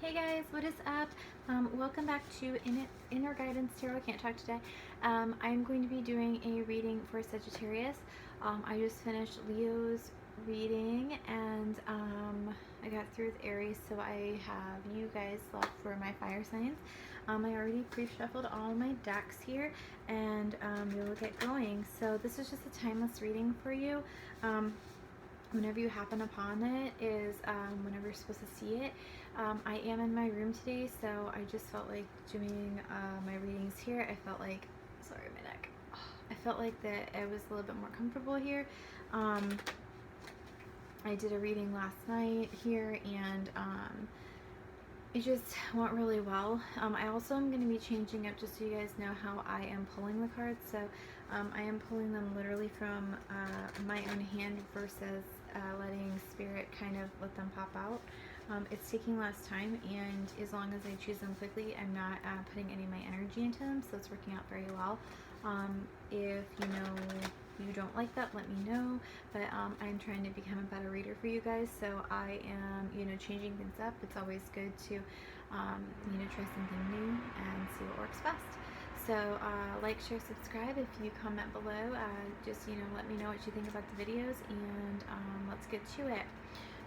Hey guys, what is up? Welcome back to Inner Guidance Tarot. I can't talk today. I'm going to be doing a reading for Sagittarius. I just finished Leo's reading and I got through with Aries, so I have you guys left for my fire signs. I already pre-shuffled all my decks here and we'll get going. So this is just a timeless reading for you. Whenever you happen upon it is whenever you're supposed to see it. I am in my room today, so I just felt like doing my readings here. I felt like, sorry, my neck. I felt like that I was a little bit more comfortable here. I did a reading last night here, and it just went really well. I also am going to be changing up just so you guys know how I am pulling the cards. So I am pulling them literally from my own hand versus letting Spirit kind of let them pop out. It's taking less time, and as long as I choose them quickly, I'm not putting any of my energy into them, so it's working out very well. If you don't like that, let me know, but I'm trying to become a better reader for you guys, so I am changing things up. It's always good to try something new and see what works best. So like, share, subscribe. If you comment below, just let me know what you think about the videos, and let's get to it.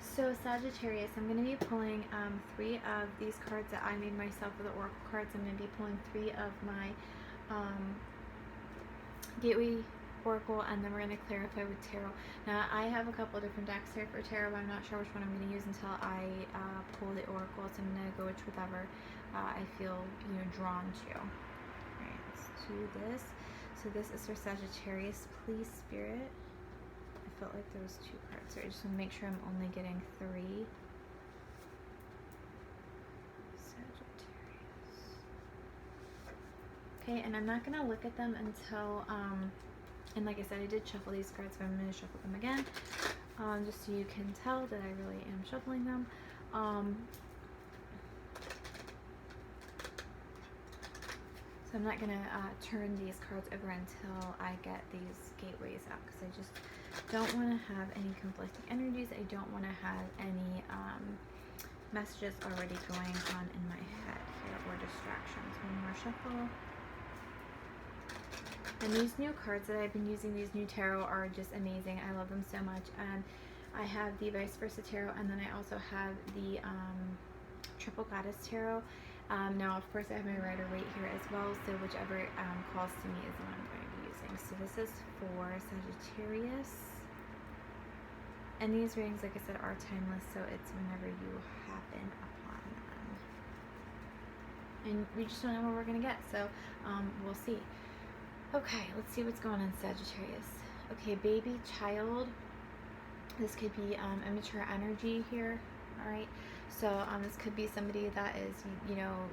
So Sagittarius, I'm going to be pulling 3 of these cards that I made myself for the Oracle cards. I'm going to be pulling 3 of my Gateway Oracle, and then we're going to clarify with Tarot. Now, I have a couple of different decks here for Tarot, but I'm not sure which one I'm going to use until I pull the Oracle, so I'm going to go with whatever I feel drawn to. Alright, let's do this. So this is for Sagittarius. Please, Spirit. I felt like there was 2 cards, so I just want to make sure I'm only getting 3. Sagittarius. Okay, and I'm not going to look at them until, and like I said, I did shuffle these cards, but I'm going to shuffle them again, just so you can tell that I really am shuffling them. So I'm not going to turn these cards over until I get these gateways out, because I just don't want to have any conflicting energies. I don't want to have any messages already going on in my head here, or distractions. One more shuffle. And these new cards that I've been using, these new tarot, are just amazing. I love them so much. And I have the Vice Versa Tarot, and then I also have the Triple Goddess Tarot. Now, of course, I have my Rider-Waite here as well, so whichever calls to me is the one I'm going to be using. So this is for Sagittarius. And these readings, like I said, are timeless, so it's whenever you happen upon them. And we just don't know what we're going to get, so we'll see. Okay, let's see what's going on, Sagittarius. Okay, baby, child. This could be immature energy here, all right? So this could be somebody that is,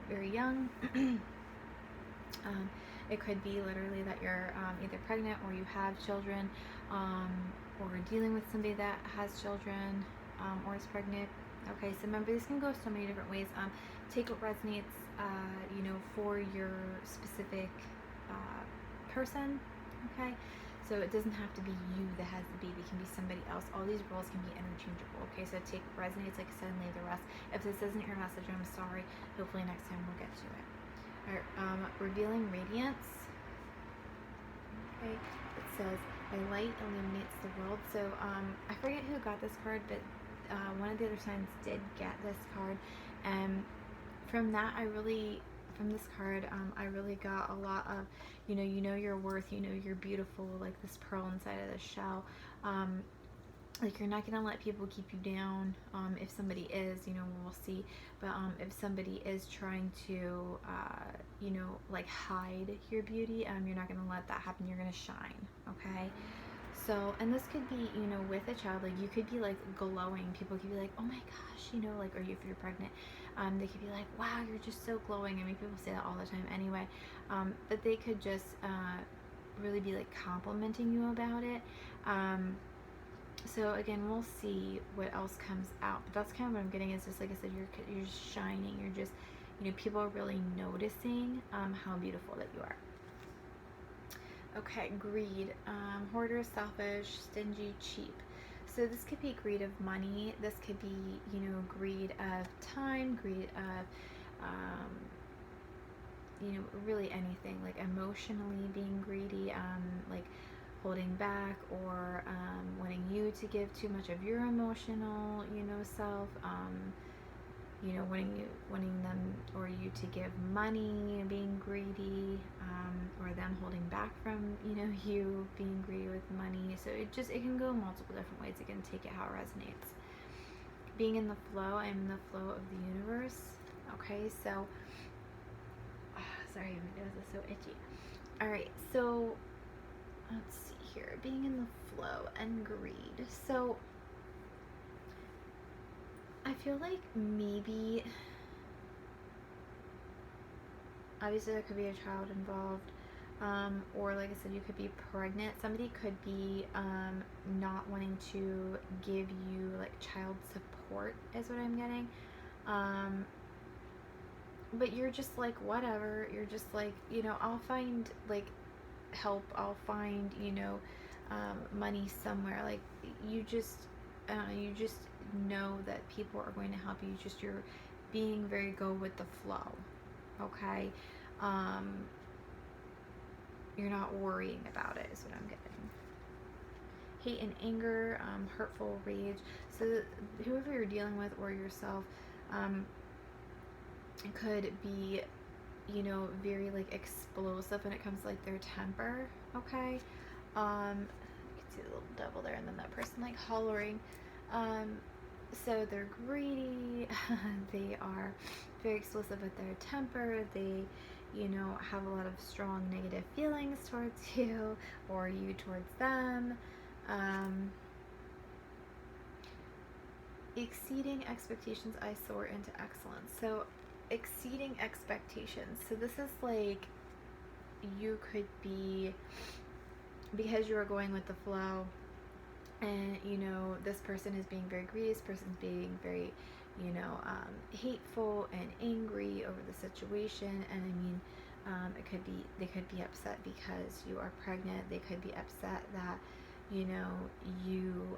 very young. It could be literally that you're either pregnant, or you have children, or dealing with somebody that has children, or is pregnant. Okay, so remember, this can go so many different ways. Take what resonates, for your specific person, okay? So it doesn't have to be you that has the baby. It can be somebody else. All these roles can be interchangeable, okay? So take what resonates, like I said, and leave the rest. If this isn't your message, I'm sorry. Hopefully next time we'll get to it. All right, revealing radiance. Okay, it says, "My light illuminates the world." So I forget who got this card, but one of the other signs did get this card, and from that, from this card, I really got a lot of, you know your worth, you're beautiful, like this pearl inside of the shell. Like, you're not going to let people keep you down. If somebody is, we'll see. But if somebody is trying to, like, hide your beauty, you're not going to let that happen. You're going to shine, okay? So, and this could be, with a child, like, you could be, like, glowing. People could be like, oh my gosh, like, or if you're pregnant, they could be like, wow, you're just so glowing. I mean, people say that all the time anyway. But they could just really be, like, complimenting you about it. So again, we'll see what else comes out. But that's kind of what I'm getting, is just, like I said, you're just shining. You're just, people are really noticing how beautiful that you are. Okay, greed. Hoarder, selfish, stingy, cheap. So this could be greed of money. This could be, greed greed of time, greed of, you know, really anything, like emotionally being greedy, like holding back, or wanting you to give too much of your emotional, you know, self, you know, wanting them or you to give money, being greedy, or them holding back from, you know, you being greedy with money. So it can go multiple different ways. Again, take it how it resonates. Being in the flow, I'm in the flow of the universe. Okay, so sorry, my nose is so itchy. All right, so let's see here. Being in the flow and greed. So I feel like maybe, obviously there could be a child involved, or like I said, you could be pregnant. Somebody could be not wanting to give you like child support is what I'm getting. But you're just like, whatever. You're just like, you know, I'll find like help. I'll find, you know, money somewhere. Like you just know that people are going to help you. You're being very go with the flow. Okay. You're not worrying about it is what I'm getting. Hate and anger, hurtful rage. So whoever you're dealing with or yourself, could be, you know, very like explosive when it comes to like their temper. Okay. You can see the little devil there, and then that person like hollering. So they're greedy. They are very explosive with their temper. They, you know, have a lot of strong negative feelings towards you or you towards them. Exceeding expectations, I soar into excellence. So exceeding expectations. So this is like, you could be, because you are going with the flow, and you know this person is being very greedy, this person's being very, you know, hateful and angry over the situation. And I mean, they could be upset because you are pregnant. They could be upset that, you know, you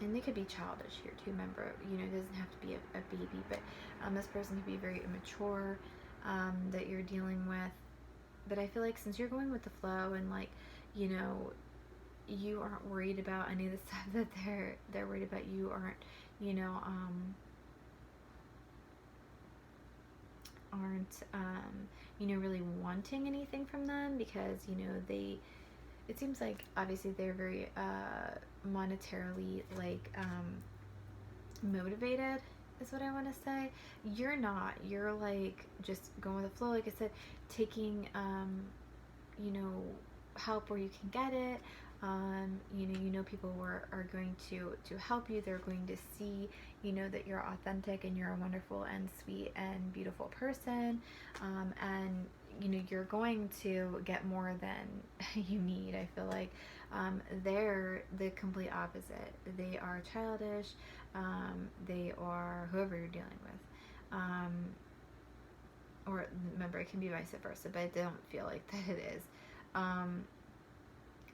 and they could be childish here too. Remember, you know, it doesn't have to be a baby, but this person could be very immature, that you're dealing with. But I feel like since you're going with the flow, and like, you know, you aren't worried about any of the stuff that they're worried about. You aren't, you know, you know, really wanting anything from them, because you know it seems like obviously they're very monetarily like motivated is what I want to say. You're not. You're like just going with the flow, like I said, taking you know, help where you can get it. You know people are going to help you. They're going to see, you know, that you're authentic and you're a wonderful and sweet and beautiful person, and you know you're going to get more than you need. I feel like they're the complete opposite. They are childish. They are whoever you're dealing with, or remember, it can be vice versa, but I don't feel like that it is.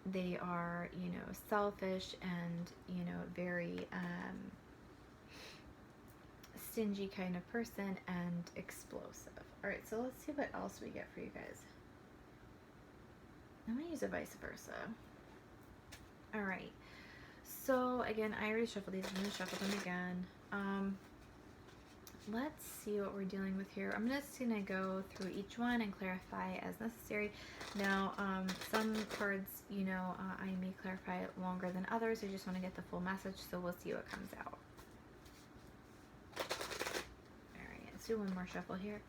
They are, you know, selfish and, you know, very stingy kind of person and explosive. Alright, so let's see what else we get for you guys. I'm going to use a vice versa. Alright, so again, I already shuffled these. I'm going to shuffle them again. Let's see what we're dealing with here. I'm just going to go through each one and clarify as necessary. Now, some cards, you know, I may clarify longer than others. I just want to get the full message, so we'll see what comes out. Alright, let's do one more shuffle here.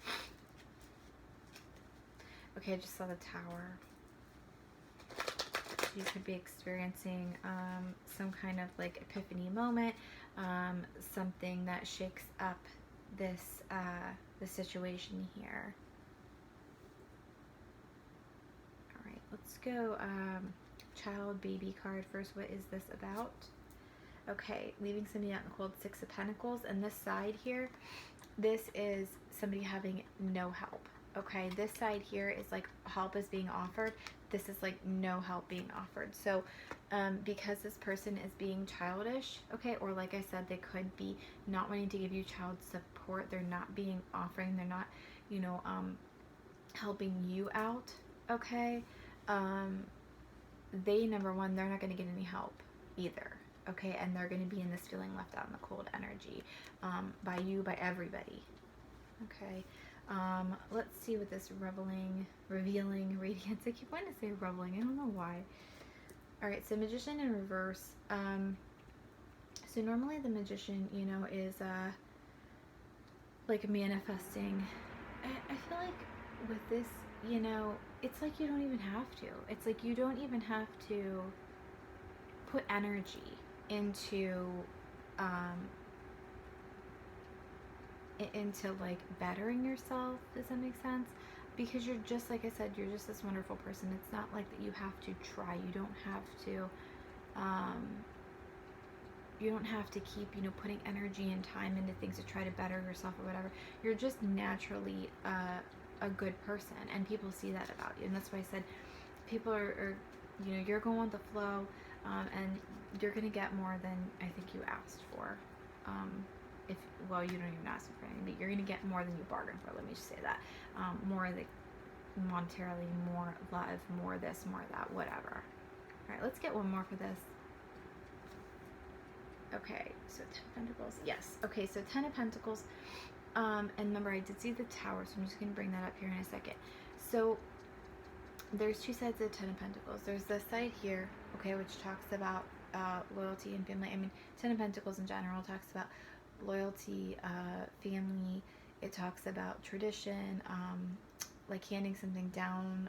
Okay, I just saw the Tower. You could be experiencing some kind of like epiphany moment, something that shakes up this the situation here. All right, let's go child baby card first. What is this about? Okay, leaving somebody out in the cold, Six of Pentacles, and this side here, this is somebody having no help. Okay, this side here is like help is being offered. This is like no help being offered. So because this person is being childish, okay, or like I said, they could be not wanting to give you child support. They're not being offering, they're not, you know, helping you out, okay. They, number one, they're not going to get any help either, okay, and they're going to be in this feeling left out in the cold energy, by you, by everybody, okay. Let's see what this revealing radiance, I keep wanting to say reveling, I don't know why. All right, so Magician in reverse. So normally the Magician, you know, is like manifesting. I feel like with this, you know, it's like you don't even have to. It's like you don't even have to put energy into like bettering yourself. Does that make sense? Because you're just, like I said, you're just this wonderful person. It's not like that you have to try. You don't have to keep, you know, putting energy and time into things to try to better yourself or whatever. You're just naturally a good person, and people see that about you. And that's why I said people are you know, you're going with the flow, and you're gonna get more than I think you asked for. If, well, you don't even ask for anything, but you're gonna get more than you bargained for. Let me just say that. More like monetarily, more love, more this, more that, whatever. All right, let's get one more for this. Okay, so 10 of Pentacles. Yes. Okay, so 10 of Pentacles. And remember, I did see the Tower, so I'm just going to bring that up here in a second. So there's two sides of the 10 of Pentacles. There's this side here, okay, which talks about loyalty and family. I mean, 10 of Pentacles in general talks about loyalty, family. It talks about tradition, like handing something down,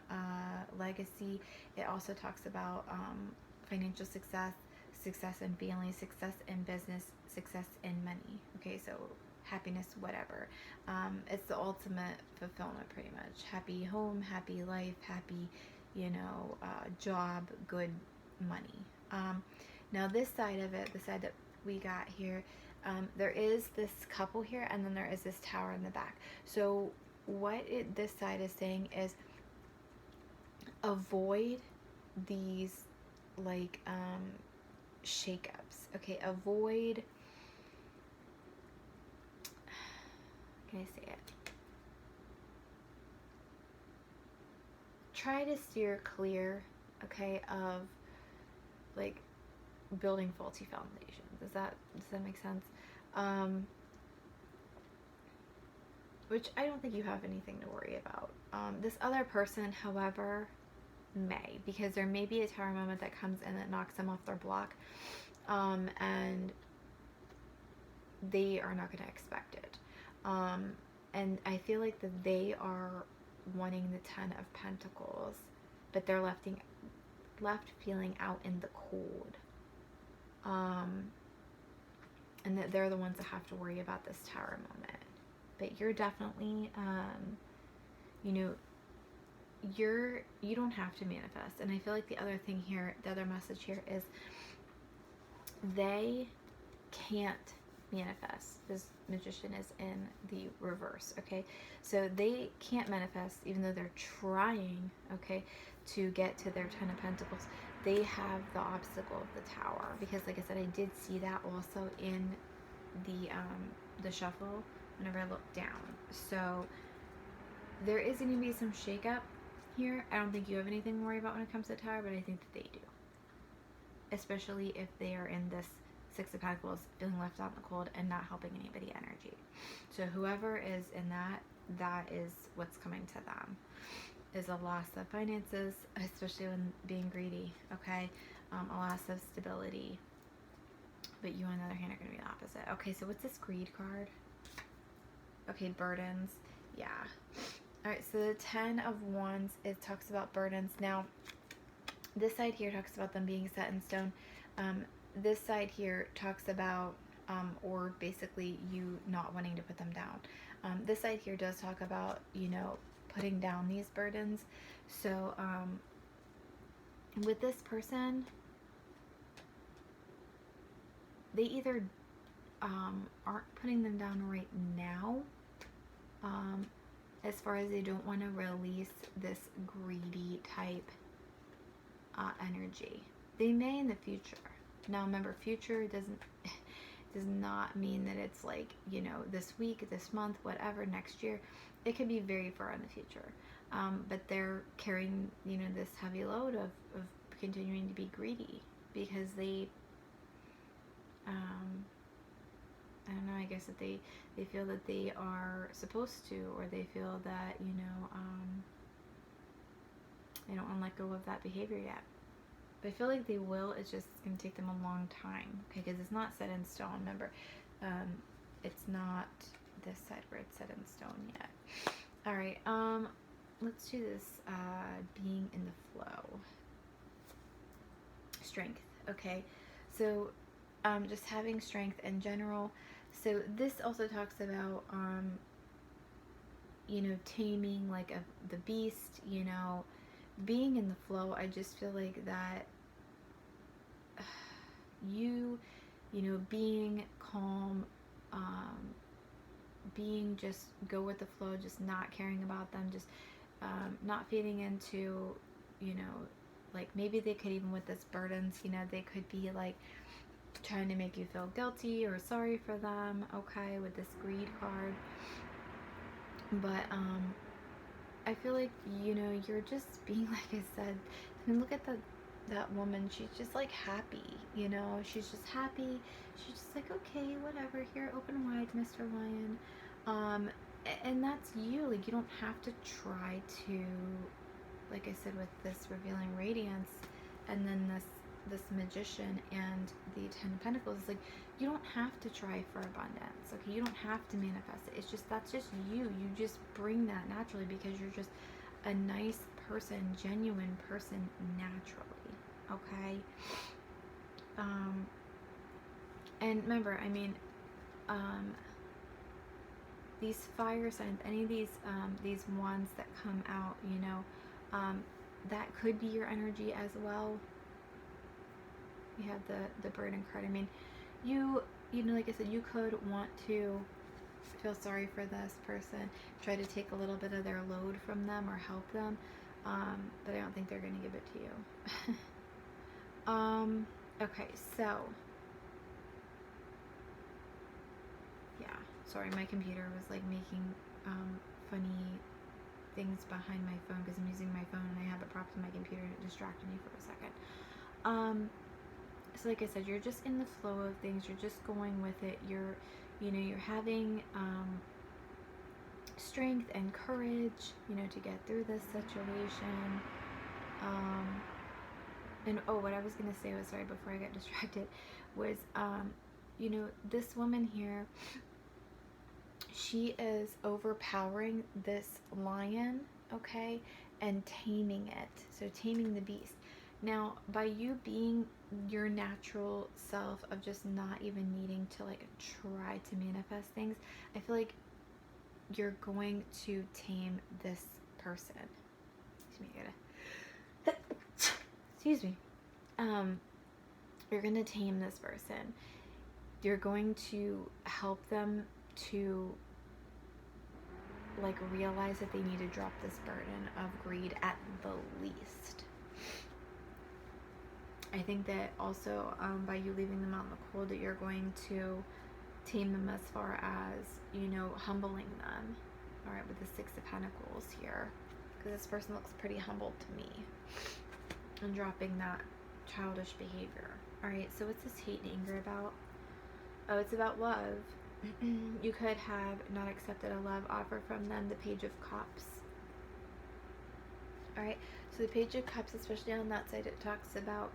legacy. It also talks about financial success, success in family, success in business, success in money. Okay, so happiness, whatever. It's the ultimate fulfillment, pretty much. Happy home, happy life, happy, you know, job, good money. Now this side of it, the side that we got here, there is this couple here, and then there is this tower in the back. So what this side is saying is avoid these like shakeups. Okay, avoid, can I say it? Try to steer clear, okay, of like building faulty foundations. Does that make sense? Which I don't think you have anything to worry about. This other person, however, may, because there may be a tower moment that comes in that knocks them off their block, and they are not going to expect it. And I feel like that they are wanting the 10 of Pentacles, but they're left feeling out in the cold. And that they're the ones that have to worry about this tower moment. But you're definitely, you know, you don't have to manifest. And I feel like the other thing here, the other message here is they can't manifest. This Magician is in the reverse, okay? So they can't manifest even though they're trying, okay, to get to their 10 of Pentacles. They have the obstacle of the Tower, because like I said, I did see that also in the shuffle whenever I looked down. So there is going to be some shakeup here. I don't think you have anything to worry about when it comes to Tower, but I think that they do. Especially if they are in this 6 of Pentacles, feeling left out in the cold and not helping anybody energy. So whoever is in that is what's coming to them. Is a loss of finances, especially when being greedy, okay? A loss of stability. But you, on the other hand, are going to be the opposite. Okay, so what's this greed card? Okay, burdens. Yeah. All right, so the 10 of Wands, it talks about burdens. Now, this side here talks about them being set in stone. This side here talks about, or basically you not wanting to put them down. This side here does talk about, you know, putting down these burdens. So, with this person, they either aren't putting them down right now, as far as they don't want to release this greedy type energy. They may in the future. Now remember, future does not mean that it's like, you know, this week, this month, whatever, next year. It could be very far in the future. But they're carrying, you know, this heavy load of continuing to be greedy because they, I don't know, I guess that they feel that they are supposed to, or they feel that, you know, they don't want to let go of that behavior yet. But I feel like they will. It's just going to take them a long time, okay? Because it's not set in stone. Remember, it's not this side where it's set in stone yet. All right. Let's do this. Being in the flow. Strength. Okay. So, just having strength in general. So this also talks about, you know, taming like the beast. You know, being in the flow. I just feel like that. You know, being calm, being just go with the flow, just not caring about them, just not feeding into, you know, like maybe they could, even with this burdens, you know, they could be like trying to make you feel guilty or sorry for them, okay, with this greed card. But I feel like, you know, you're just being, like I said, I mean, look at that woman, she's just like happy, you know, she's just happy, she's just like, okay, whatever, here, open wide, Mr. Lion. And that's you. Like, you don't have to try to, like I said, with this revealing radiance and then this magician and the Ten of Pentacles, it's like, you don't have to try for abundance, okay? You don't have to manifest it. It's just, that's just you. You just bring that naturally because you're just a nice person, genuine person naturally, okay? And remember, I mean, these fire signs, any of these ones that come out, you know, that could be your energy as well. You have the burden card. I mean, you know, like I said, you could want to feel sorry for this person, try to take a little bit of their load from them or help them, but I don't think they're going to give it to you. Okay, so yeah, sorry, my computer was like making funny things behind my phone because I'm using my phone and I have it propped to my computer and it distracted me for a second. So like I said, you're just in the flow of things, you're just going with it, you're, you know, you're having strength and courage, you know, to get through this situation. And oh, what I was going to say was, sorry, before I got distracted, was, you know, this woman here, she is overpowering this lion, okay, and taming it. So taming the beast. Now, by you being your natural self of just not even needing to like try to manifest things, I feel like you're going to tame this person. Excuse me, I gotta excuse me. You're gonna tame this person. You're going to help them to like realize that they need to drop this burden of greed at the least. I think that also by you leaving them out in the cold, that you're going to tame them as far as, you know, humbling them. All right, with the Six of Pentacles here, because this person looks pretty humbled to me, and dropping that childish behavior. All right, so what's this hate and anger about? Oh, it's about love. You could have not accepted a love offer from them. The Page of Cups. All right, so the Page of Cups, especially on that side, it talks about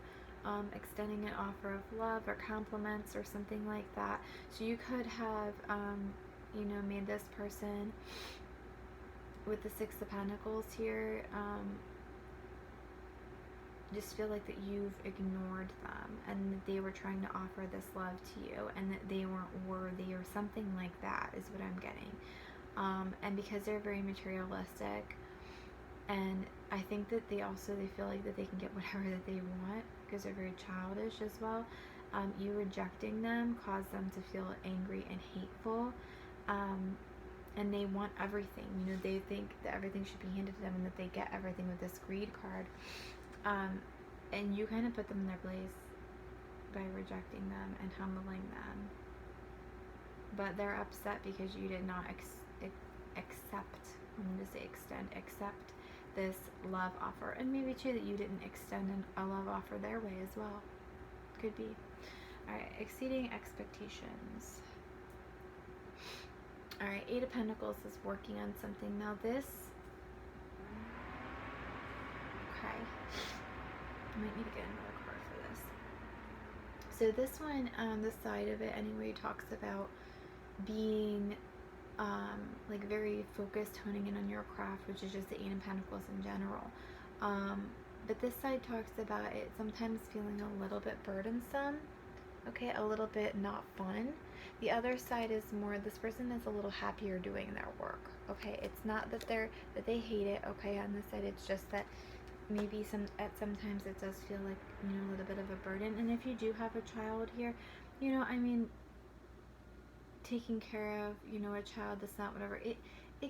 extending an offer of love or compliments or something like that. So you could have, you know, made this person with the Six of Pentacles here, just feel like that you've ignored them and that they were trying to offer this love to you and that they weren't worthy or something like that is what I'm getting. And because they're very materialistic, and I think that they feel like that they can get whatever that they want because they're very childish as well. You rejecting them caused them to feel angry and hateful. and they want everything. You know, they think that everything should be handed to them and that they get everything with this greed card. And you kind of put them in their place by rejecting them and humbling them. But they're upset because you did not accept, I'm going to say extend, accept this love offer. And maybe too that you didn't extend a love offer their way as well. Could be. Alright, exceeding expectations. Alright, Eight of Pentacles is working on something. Now this, okay, I might need to get another card for this. So this one, the side of it anyway, talks about being like very focused, honing in on your craft, which is just the Eight of Pentacles in general. But this side talks about it sometimes feeling a little bit burdensome, okay, a little bit not fun. The other side is more, this person is a little happier doing their work, okay. It's not that they hate it, okay. On this side, it's just that maybe sometimes it does feel like, you know, a little bit of a burden. And if you do have a child here, you know, I mean, taking care of, you know, a child that's not whatever, it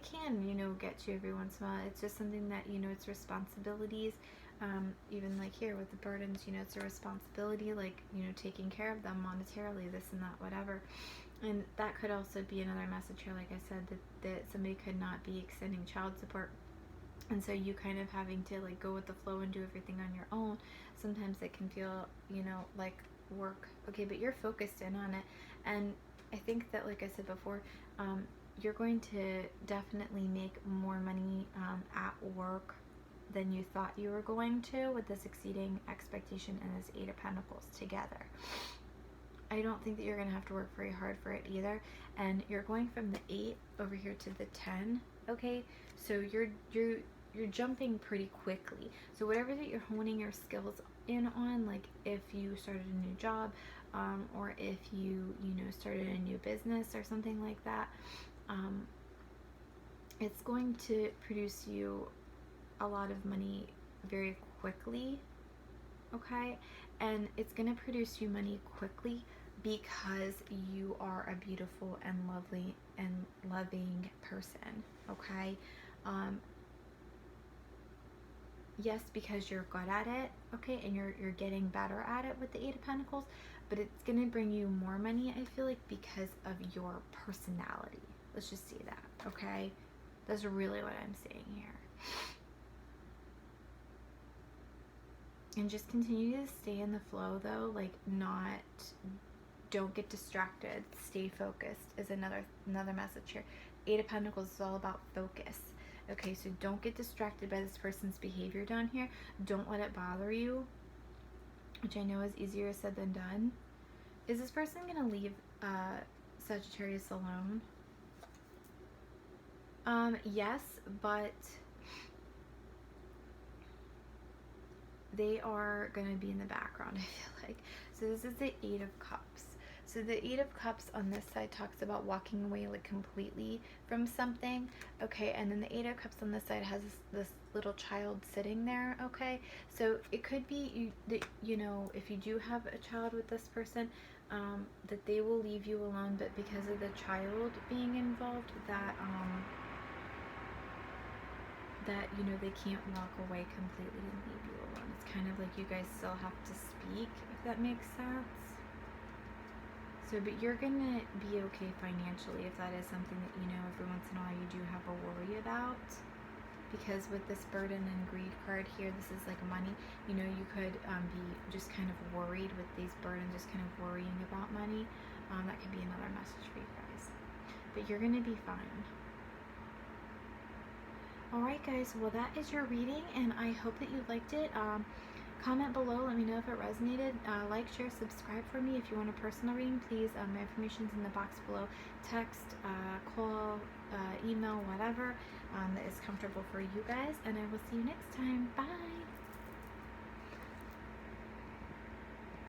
can, you know, get you every once in a while. It's just something that, you know, it's responsibilities. Even like here with the burdens, you know, it's a responsibility, like, you know, taking care of them monetarily, this and that, whatever. And that could also be another message here, like I said, that somebody could not be extending child support. And so you kind of having to like go with the flow and do everything on your own. Sometimes it can feel, you know, like work. Okay, but you're focused in on it. And I think that, like I said before, you're going to definitely make more money at work than you thought you were going to with this exceeding expectation and this Eight of Pentacles together. I don't think that you're going to have to work very hard for it either. And you're going from the 8 over here to the 10, okay? So you're jumping pretty quickly. So whatever that you're honing your skills in on, like if you started a new job, or if you know, started a new business or something like that, it's going to produce you a lot of money very quickly, okay? And it's going to produce you money quickly because you are a beautiful and lovely and loving person, okay? Yes, because you're good at it, okay, and you're getting better at it with the Eight of Pentacles, but it's going to bring you more money, I feel like, because of your personality. Let's just see that, okay? That's really what I'm saying here. And just continue to stay in the flow, though, like don't get distracted, stay focused is another message here. Eight of Pentacles is all about focus. Okay, so don't get distracted by this person's behavior down here. Don't let it bother you, which I know is easier said than done. Is this person going to leave Sagittarius alone? Yes, but they are going to be in the background, I feel like. So this is the Eight of Cups. So the Eight of Cups on this side talks about walking away like completely from something, okay? And then the Eight of Cups on this side has this little child sitting there, okay? So it could be you know, if you do have a child with this person, that they will leave you alone, but because of the child being involved, that you know, they can't walk away completely and leave you alone. It's kind of like you guys still have to speak, if that makes sense. So, but you're gonna be okay financially if that is something that, you know, every once in a while you do have a worry about. Because with this burden and greed card here, this is like money. You know, you could be just kind of worried with these burdens, just kind of worrying about money. That could be another message for you guys. But you're gonna be fine. Alright guys, well that is your reading, and I hope that you liked it. Comment below, let me know if it resonated. Like, share, subscribe for me. If you want a personal reading, please, my information's in the box below. Text, call, email, whatever that is comfortable for you guys, and I will see you next time. Bye!